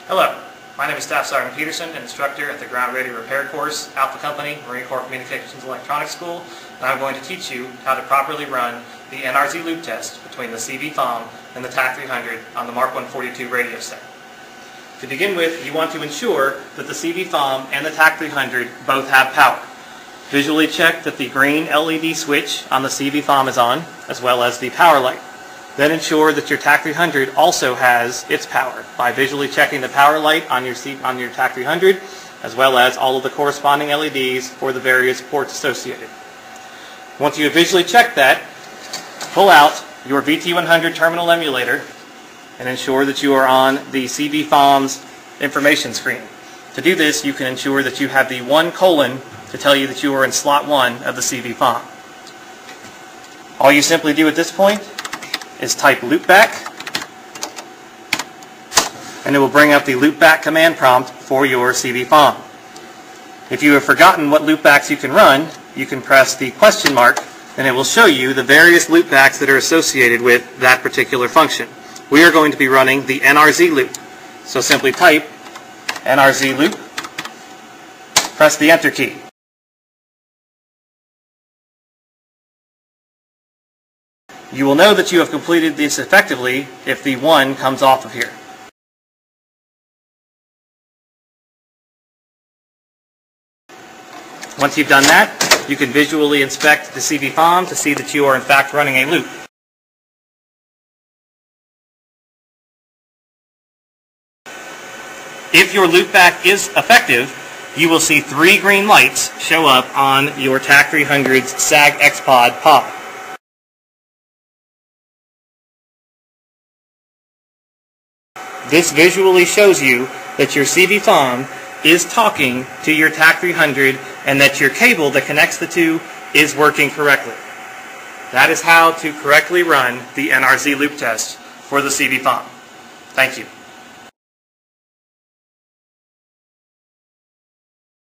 Hello, my name is Staff Sergeant Peterson, an instructor at the Ground Radio Repair Course, Alpha Company, Marine Corps Communications Electronics School, and I'm going to teach you how to properly run the NRZ loop test between the CV-FOM and the TAC-300 on the MRC-142 radio set. To begin with, you want to ensure that the CV-FOM and the TAC-300 both have power. Visually check that the green LED switch on the CV-FOM is on, as well as the power light. Then ensure that your TAC-300 also has its power by visually checking the power light on your TAC-300, as well as all of the corresponding LEDs for the various ports associated. Once you have visually checked that, pull out your VT100 terminal emulator and ensure that you are on the CV-FOM's information screen. To do this, you can ensure that you have the 1 colon to tell you that you are in slot 1 of the CV-FOM. All you simply do at this point is type loopback, and it will bring up the loopback command prompt for your CV-FOM. If you have forgotten what loopbacks you can run, you can press the question mark and it will show you the various loopbacks that are associated with that particular function. We are going to be running the NRZ loop. So simply type NRZ loop, press the enter key. You will know that you have completed this effectively if the 1 comes off of here. Once you've done that, you can visually inspect the CV-FOM to see that you are in fact running a loop. If your loopback is effective, you will see 3 green lights show up on your TAC-300's SAG XPOD pod. This visually shows you that your CV-FOM is talking to your TAC-300 and that your cable that connects the two is working correctly. That is how to correctly run the NRZ loop test for the CV-FOM. Thank you.